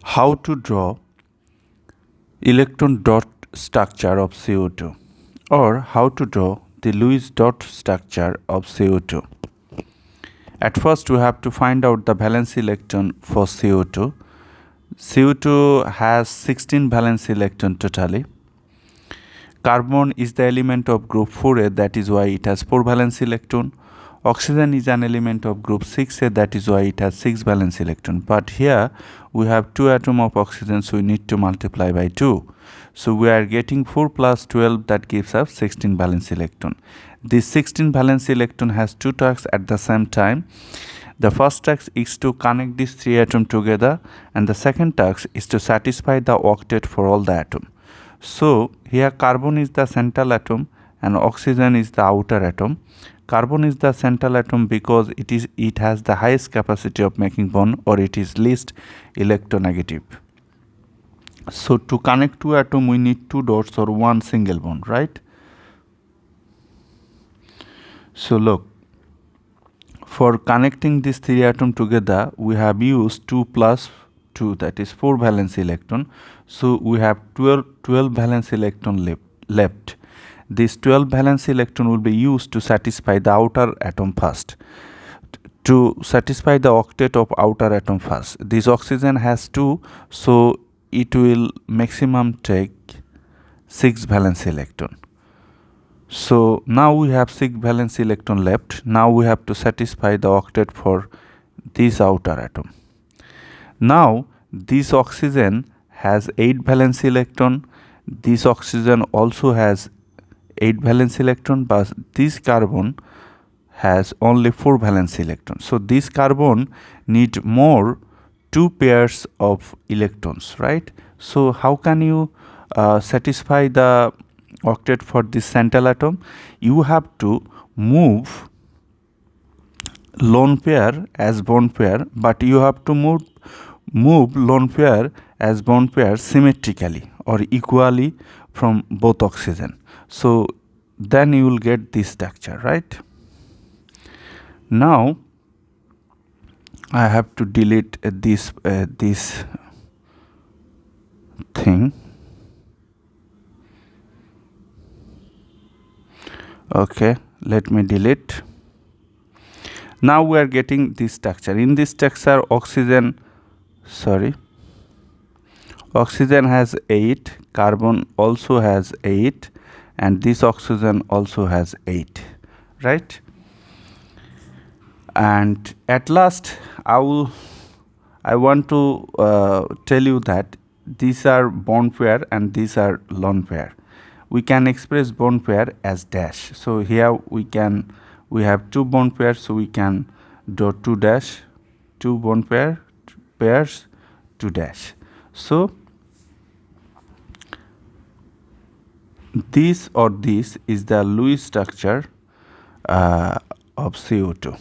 How to draw electron dot structure of CO2, or how to draw the Lewis dot structure of CO2. At first we have to find out the valence electron for CO2. CO2 has 16 valence electron totally. Carbon is the element of group 4a, that is why it has 4 valence electron. Oxygen is an element of group 6a, that is why it has 6 valence electron. But here we have 2 atoms of oxygen, so we need to multiply by 2. So we are getting 4 plus 12, that gives us 16 valence electron. This 16 valence electron has 2 tasks at the same time. The first task is to connect these 3 atoms together, and the second task is to satisfy the octet for all the atoms. So here carbon is the central atom and oxygen is the outer atom. Carbon is the central atom because it has the highest capacity of making bond, or it is least electronegative. So to connect 2 atoms we need 2 dots or 1 single bond, right? So look, for connecting these 3 atoms together we have used 2 plus 2, that is 4 valence electron. So we have 12 valence electron left. This 12 valence electron will be used to satisfy the outer atom first. To satisfy the octet of outer atom first. This oxygen has 2, so it will maximum take 6 valence electron. So now we have 6 valence electron left. Now we have to satisfy the octet for this outer atom. Now this oxygen has 8 valence electron. This oxygen also has 8 valence electron, but this carbon has only 4 valence electrons. So this carbon need more 2 pairs of electrons, right? So how can you satisfy the octet for this central atom? You have to move lone pair as bond pair, but you have to move lone pair as bond pair symmetrically or equally from both oxygen. So then you will get this structure, right? Now I have to delete this thing. Okay, let me delete. Now we are getting this structure. In this structure oxygen has 8, carbon also has 8, and this oxygen also has 8, right? And at last I want to tell you that these are bond pair and these are lone pair. We can express bond pair as dash. So here we have 2 bond pairs, so we can draw 2 dash, 2 bond pairs, 2 dash. So this or this is the Lewis structure of CO2.